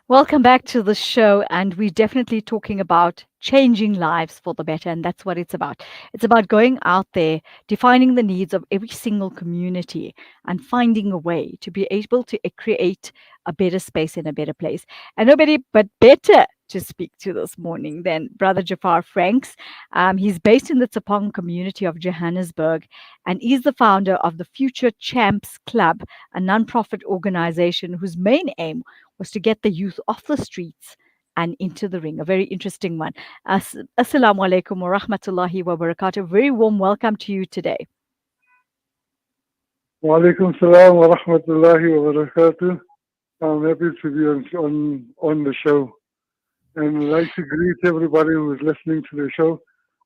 Welcome back to the show, and we're definitely talking about changing lives for the better, and that's what it's about. It's about going out there, defining the needs of every single community, and finding a way to be able to create a better space and a better place. And nobody but better to speak to this morning than Brother Jafar Franks. He's based in the Tshepong community of Johannesburg, and he's the founder of the Future Champs Club, a non-profit organization whose main aim was to get the youth off the streets and into the ring. A very interesting one. Assalamu alaikum wa rahmatullahi wa barakatuh. Very warm welcome to you today. Wa alaikum salam wa rahmatullahi wa barakatuh. I'm happy to be on the show. And I'd like to greet everybody who is listening to the show.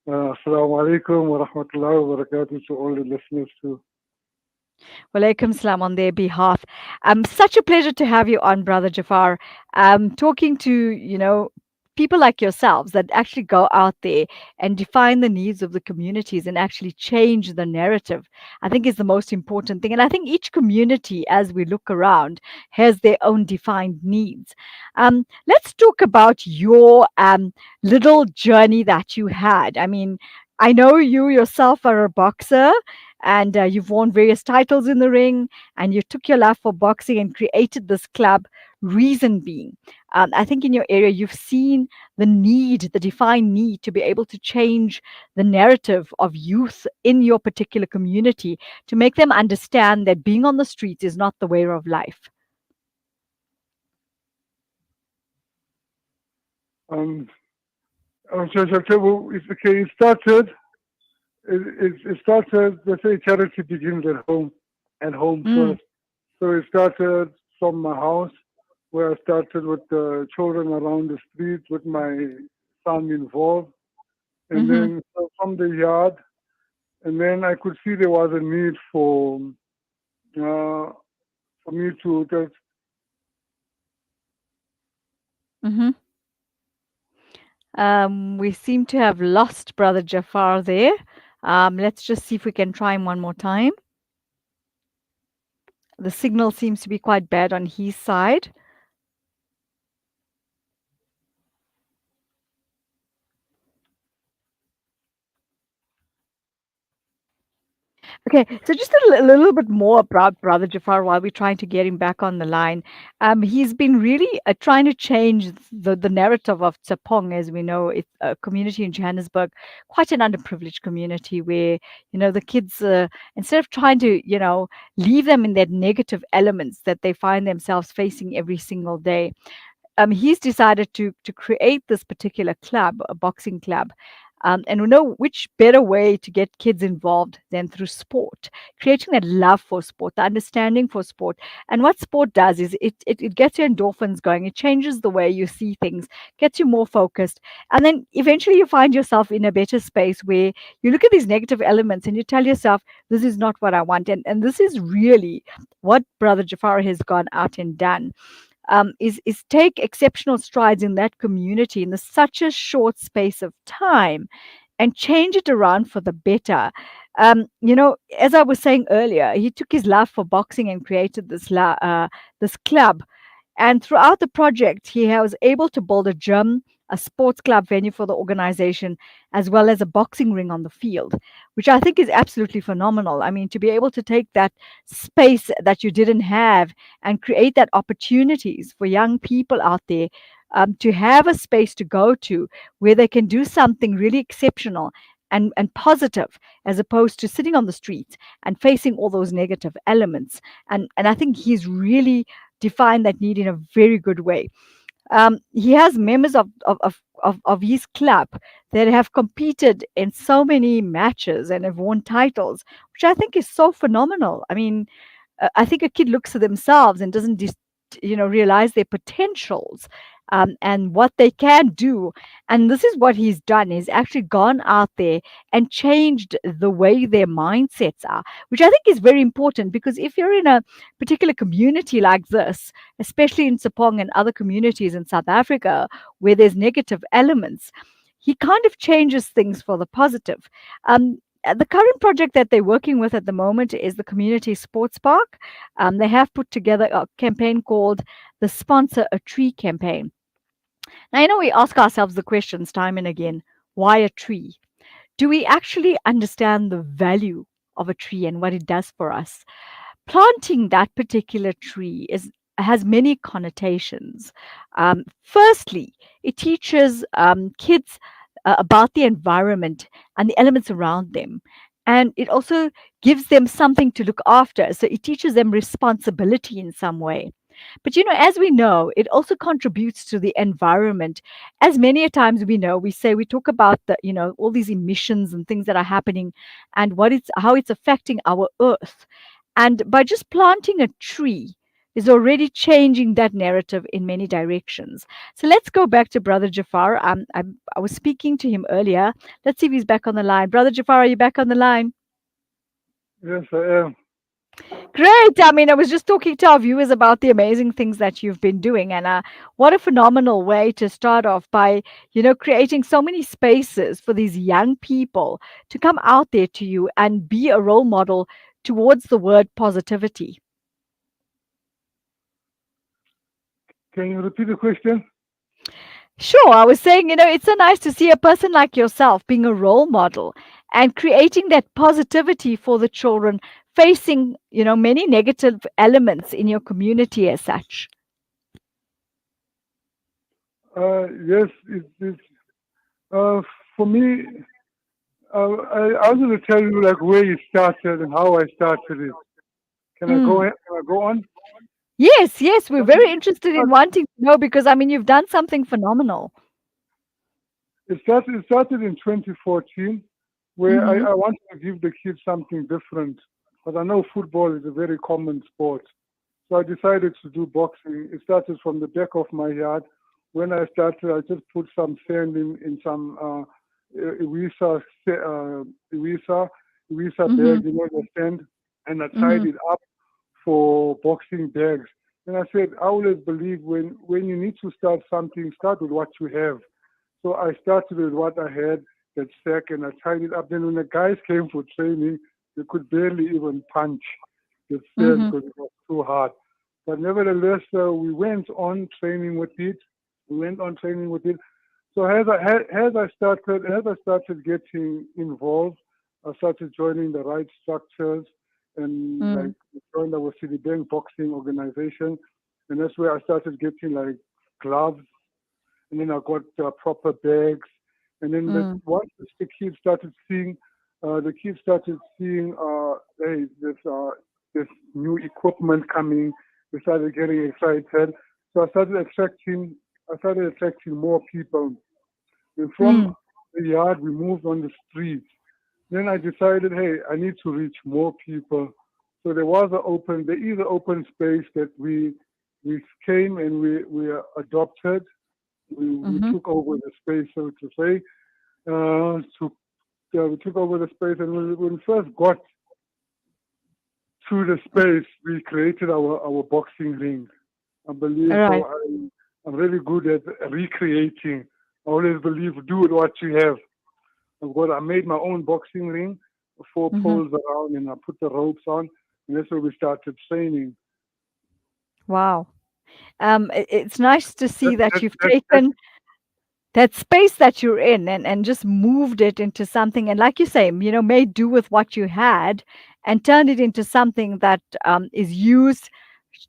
Assalamu alaikum wa rahmatullahi wa barakatuh to all the listeners too. Walaikum salam on their behalf. Such a pleasure to have you on, Brother Jafar. Talking to, people like yourselves that actually go out there and define the needs of the communities and actually change the narrative, I think is the most important thing. And I think each community, as we look around, has their own defined needs. Let's talk about your little journey that you had. I mean, I know you yourself are a boxer, and you've won various titles in the ring, and you took your love for boxing and created this club. Reason being, I think in your area you've seen the defined need to be able to change the narrative of youth in your particular community to make them understand that being on the streets is not the way of life. Um, it started. It started. They say charity begins at home Mm, first. So it started from my house, where I started with the children around the street, with my son involved, and mm-hmm, then from the yard. And then I could see there was a need uh, for me to just mm-hmm. We seem to have lost Brother Jafar there. Let's just see if we can try him one more time. The signal seems to be quite bad on his side. Okay, so just a little bit more about Brother Jafar while we're trying to get him back on the line. He's been really trying to change the narrative of Tshepong. As we know, it's a community in Johannesburg, quite an underprivileged community where, the kids, instead of trying to, leave them in that negative elements that they find themselves facing every single day, he's decided to create this particular club, a boxing club. And we know which better way to get kids involved than through sport, creating that love for sport, the understanding for sport. And what sport does is it gets your endorphins going, it changes the way you see things, gets you more focused. And then eventually you find yourself in a better space where you look at these negative elements and you tell yourself, this is not what I want. And this is really what Brother Jafar has gone out and done, is take exceptional strides in that community in such a short space of time and change it around for the better. As I was saying earlier, he took his love for boxing and created this club, and throughout the project, he was able to build a gym, a sports club venue for the organization, as well as a boxing ring on the field, which I think is absolutely phenomenal. I mean, to be able to take that space that you didn't have and create that opportunities for young people out there, to have a space to go to where they can do something really exceptional and positive, as opposed to sitting on the streets and facing all those negative elements. And I think he's really define that need in a very good way. He has members of his club that have competed in so many matches and have won titles, which I think is so phenomenal. I mean, I think a kid looks at themselves and doesn't realize their potentials, and what they can do. And this is what he's done. He's actually gone out there and changed the way their mindsets are, which I think is very important, because if you're in a particular community like this, especially in Tshepong and other communities in South Africa where there's negative elements, he kind of changes things for the positive. the current project that they're working with at the moment is the community sports park. They have put together a campaign called the Sponsor a Tree campaign. Now, we ask ourselves the questions time and again: why a tree? Do we actually understand the value of a tree and what it does for us? Planting that particular tree has many connotations. Firstly, it teaches kids about the environment and the elements around them. And it also gives them something to look after. So it teaches them responsibility in some way. But as we know, it also contributes to the environment. As many a times we know, we talk about all these emissions and things that are happening, and how it's affecting our earth. And by just planting a tree is already changing that narrative in many directions. So let's go back to Brother Jafar. I was speaking to him earlier. Let's see if he's back on the line. Brother Jafar, are you back on the line? Yes, I am. Great. I mean, I was just talking to our viewers about the amazing things that you've been doing, and what a phenomenal way to start off by, creating so many spaces for these young people to come out there to you and be a role model towards the word positivity. Can you repeat the question? Sure, I was saying, it's so nice to see a person like yourself being a role model and creating that positivity for the children facing, many negative elements in your community as such. Yes, it's for me. I was going to tell you like where it started and how I started it. Can I go? Mm. Can I go on? Yes, yes, we're very interested in It wanting to know because I mean you've done something phenomenal. It started in 2014, where Mhm. I wanted to give the kids something different. But I know football is a very common sport, so I decided to do boxing. It started from the back of my yard. When I started, I just put some sand in some Iwisa, Iwisa, Iwisa bag, Mhm. the sand, and I tied Mhm. it up for boxing bags. And I said, I always believe when you need to start something, start with what you have. So I started with what I had, that sack, and I tied it up. Then when the guys came for training, they could barely even punch the sand Mhm. because it was too hard. But nevertheless, we went on training with it. We went on training with it. So as I started getting involved, I started joining the right structures and like Mm. joined our City Bank boxing organization, and that's where I started getting like gloves, and then I got proper bags, and then Mm. once the kids started seeing, hey, this new equipment coming, they started getting excited. So I started attracting more people, and from Mm. the yard we moved on the streets. Then I decided, hey, I need to reach more people. So there is an open space that we came and we adopted, we Mhm. took over the space, so to say. We took over the space, and when we first got to the space, we created our boxing ring. I believe All right. so. I'm really good at recreating. I always believe do with what you have. I made my own boxing ring, four Mhm. poles around, and I put the ropes on, and that's where we started training. Wow. It's nice to That, see that that, you've that, that, taken that space that you're in and just moved it into something, and like you say, made do with what you had and turned it into something that is used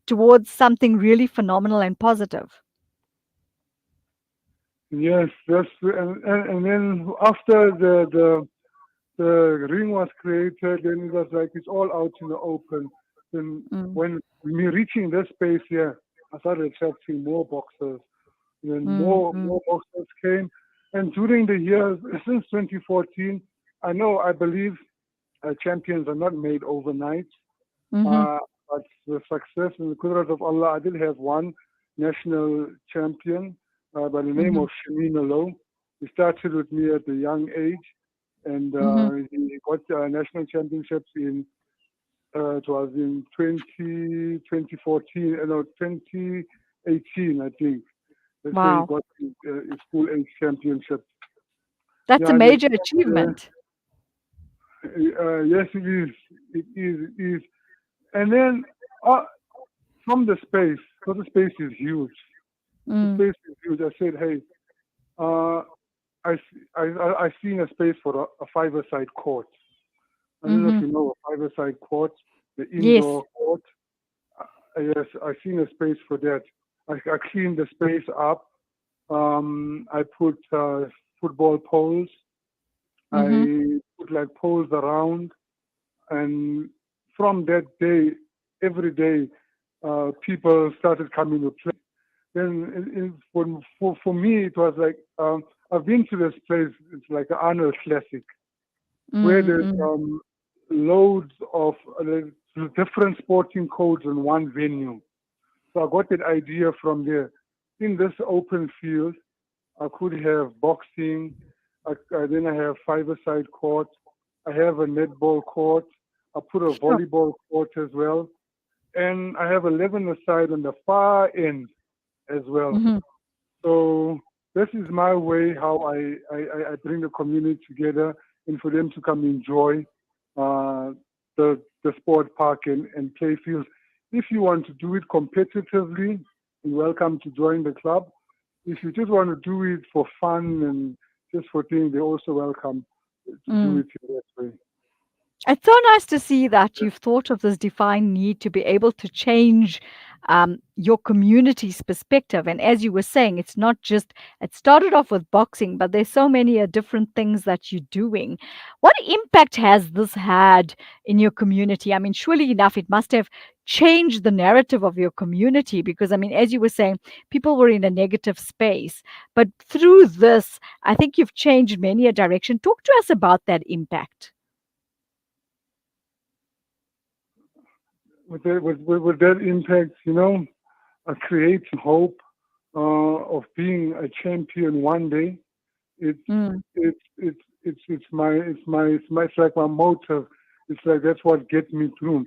towards something really phenomenal and positive. yes, and then after the ring was created, then it was like it's all out in the open. Then Mm. when me reaching this space here, I started attracting more boxers. And then Mm. more Mm. boxers came. And during the years since 2014, I believe champions are not made overnight. Mhm. Uh, but the success and the goodness of Allah, I did have one national champion by the name Mhm. of Shamina Low. He started with me at a young age, and Mhm. he got national championships it was in 2014, no, 2018, I think. That's where he Wow. got his school age championship. That's Yeah, a and then major achievement. Yes, it is. It is. It is. And then uh, from the space, because the space is huge. The Mm, space is huge. I said, hey, uh, I seen a space for a five-a-side court. I don't know if mm-hmm. you know a five-a-side court, the Yes. indoor court. Yes, I seen a space for that. I cleaned the space up. I put football poles. Mm-hmm. I put like poles around, and from that day, every day, people started coming to play. Then, for me, it was like I've been to this place. It's like an annual classic where Mm, there's mm, loads of different sporting codes in one venue. So I got that idea from there. In this open field, I could have boxing. Then I have five-a-side court. I have a netball court. I put a sure. volleyball court as well. And I have 11-a-side on the far end as well. Mm-hmm. So this is my way how I bring the community together and for them to come enjoy uh, the sport park and play fields. If you want to do it competitively, you're welcome to join the club. If you just want to do it for fun and just for things, they're also welcome to do Mm. it in that way. It's so nice to see that you've thought of this defined need to be able to change your community's perspective. And as you were saying, it's not just, it started off with boxing, but there's so many different things that you're doing. What impact has this had in your community? I mean, surely enough, it must have changed the narrative of your community because, I mean, as you were saying, people were in a negative space. But through this, I think you've changed many a direction. Talk to us about that impact. With that impact, creating hope of being a champion one day. It's Mm. it's like my motive. It's like that's what gets me through,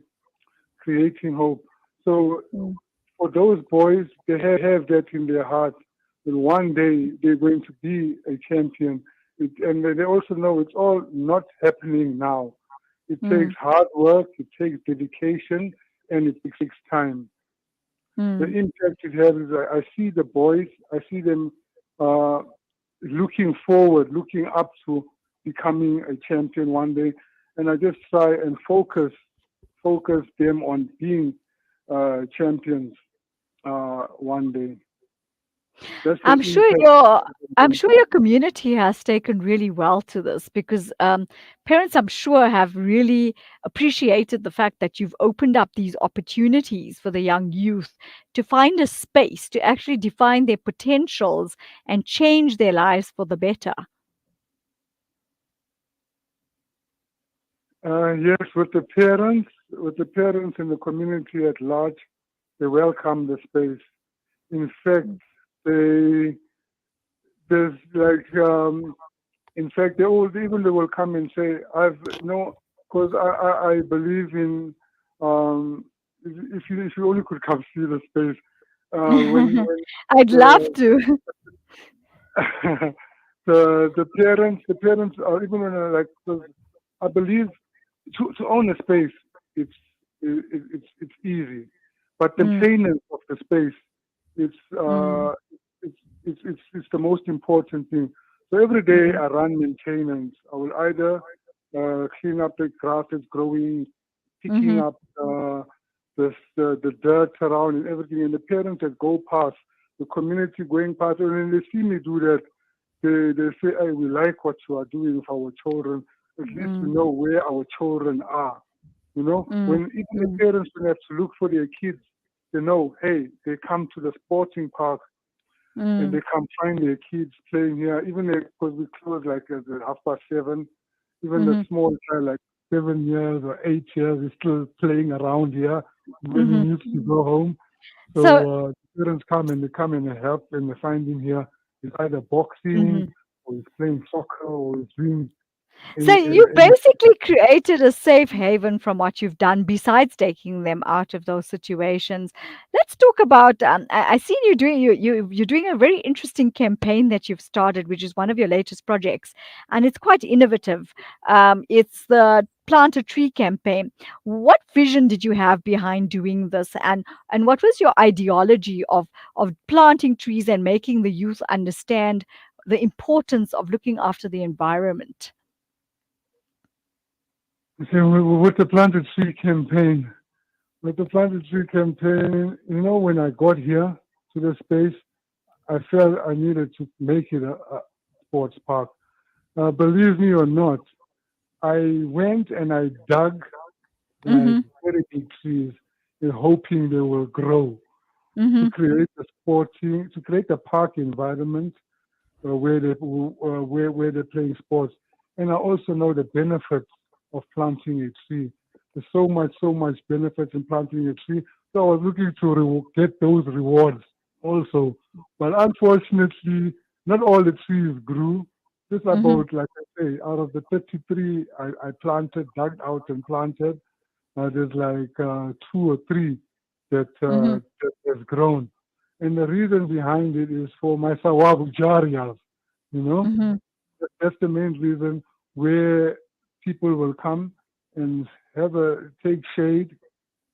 creating hope. So Mm, for those boys, they have that in their heart that one day they're going to be a champion. And they also know it's all not happening now. It takes mm, hard work, it takes dedication, and it takes time. The mm, impact it has is I see the boys, I see them uh, looking forward, looking up to becoming a champion one day, and I just try and focus them on being champions one day. That's the I'm sure impact. your I'm sure your community has taken really well to this because parents, I'm sure, have really appreciated the fact that you've opened up these opportunities for the young youth to find a space to actually define their potentials and change their lives for the better. Yes, with the parents and the community at large, they welcome the space. In fact, Mm. they there's like in fact, they will come and say, "I've no," because I believe in if you only could come see the space when I'd love the to. the parents are even when like 'cause I believe to own a space it's it's easy, but the Mm, maintenance of the space it's mm, it's the most important thing. So every day mm, I run maintenance. I will either clean up the grass that's growing, picking mhm, up the dirt around and everything, and the parents that go past, the community going past, and when they see me do that, they say, "Hey, we like what you are doing with our children. At least we mm, know where our children are." mm, When even the mm, parents will have to look for their kids, they know, hey, they come to the sporting park and mm, they come find their kids playing here. Even because we close like at 7:30, even the mhm, small child, like 7 years or 8 years, is still playing around here when he mhm. needs to go home. So, So parents come and they come and they help and they find him here. He's either boxing mhm. or he's playing soccer or he's doing. So you basically created a safe haven from what you've done, besides taking them out of those situations. Let's talk about. I seen you doing you're doing a very interesting campaign that you've started, which is one of your latest projects, and it's quite innovative. It's the Plant a Tree campaign. What vision did you have behind doing this, and what was your ideology of planting trees and making the youth understand the importance of looking after the environment? So with the Planted Tree campaign, with the Planted Tree campaign, when I got here to the space, I felt I needed to make it a sports park. Believe me or not, I went and I dug like Mm-hmm. very big trees in hoping they will grow Mm-hmm. to create a park environment where they're playing sports. And I also know the benefits of planting a tree. There's so much benefits in planting a tree. So I was looking to get those rewards also. But unfortunately, not all the trees grew. Just Mm-hmm. about, like I say, out of the 33 I planted, dug out and planted, there's like two or three Mm-hmm. that has grown. And the reason behind it is for my Sawabu Jariyas, you know. Mhm, That's the main reason where people will come and take shade.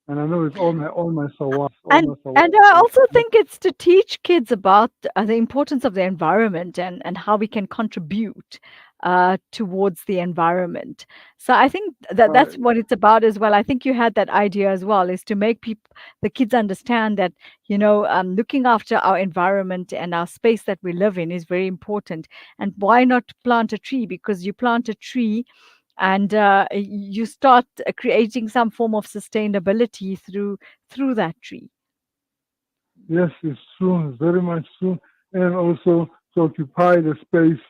And I know it's all and my and Sawas. I also think it's to teach kids about the importance of the environment and how we can contribute towards the environment. So I think that Uh, that's what it's about as well. I think you had that idea as well, is to make people the kids understand that looking after our environment and our space that we live in is very important. And why not plant a tree? Because you plant a tree and you start creating some form of sustainability through that tree. yes, it's true. It's very much true. And also to occupy the space.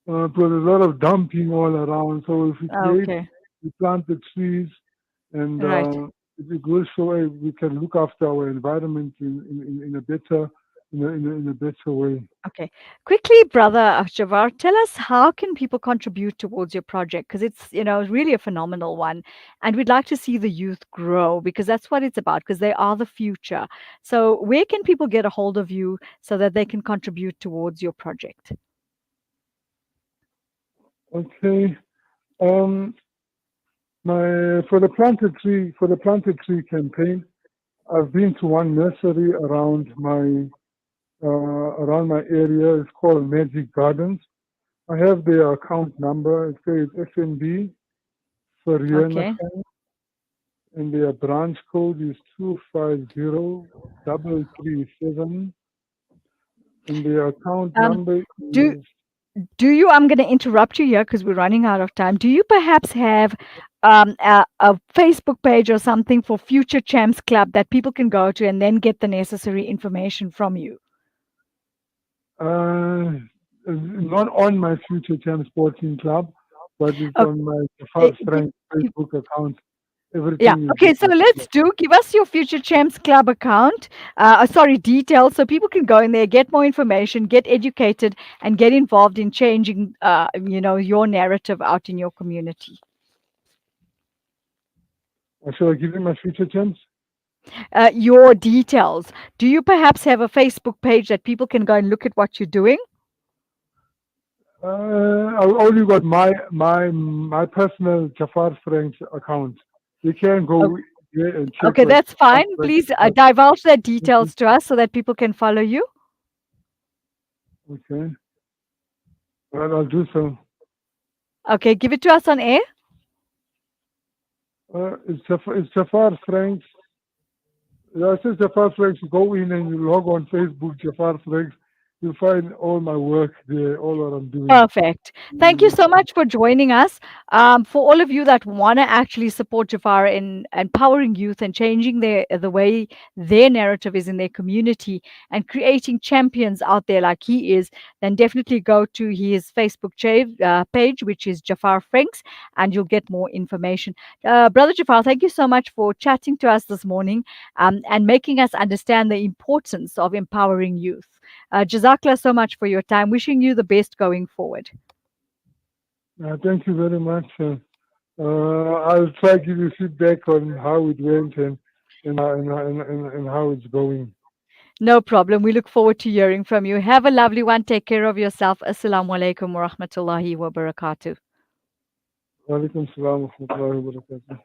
Because there's a lot of dumping all around. So if Okay, we plant the trees, and right. it will show we can look after our environment in a better in a better way. Okay, quickly, brother Javar, tell us, how can people contribute towards your project? Because it's really a phenomenal one, and we'd like to see the youth grow, because that's what it's about. Because they are the future. So where can people get a hold of you so that they can contribute towards your project? Okay. Um, my for the planted tree campaign, I've been to one nursery around my area. It's called Magic Gardens. I have their account number. It says FNB for Okay. Rienagem, and their branch code is 250-337, and their account Um, number do is Do you, I'm going to interrupt you here because we're running out of time. Do you perhaps have a Facebook page or something for Future Champs Club that people can go to and then get the necessary information from you? uh, not on my Future Champ Sporting Club, but it's Okay. on my gi- Jafar Strength gi- Facebook account. Yeah. Everything is Okay. So there. let's do. Give us your Future Champs Club account. Sorry, details, so people can go in there, get more information, get educated, and get involved in changing, your narrative out in your community. Shall I give you my Future Champs? Your details. Do you perhaps have a Facebook page that people can go and look at what you're doing? I only got my personal Jafar Strength account. You can O- go there and check Okay, like that's Jafar fine. Strength Please account. divulge the details to us so that people can follow you. Okay, well, I'll do so. Okay, give it to us on air. It's Jafar Strength. Yeah, it says Jafar Strength. You go in and you log on Facebook, Jafar Strength. You'll find all my work there, all what I'm doing. Perfect. Thank you so much for joining us. For all of you that want to actually support Jafar in empowering youth and changing the way their narrative is in their community and creating champions out there like he is, then definitely go to his Facebook page, which is Jafar Franks, and you'll get more information. Brother Jafar, thank you so much for chatting to us this morning and making us understand the importance of empowering youth. Jazakallah so much for your time. Wishing you the best going forward. Thank you very much. I'll try to give you feedback on how it went and how it's going. No problem. We look forward to hearing from you. Have a lovely one. Take care of yourself. Assalamu alaikum wa rahmatullahi wa barakatuh. Walaikum salam wa rahmatullahi wa barakatuh.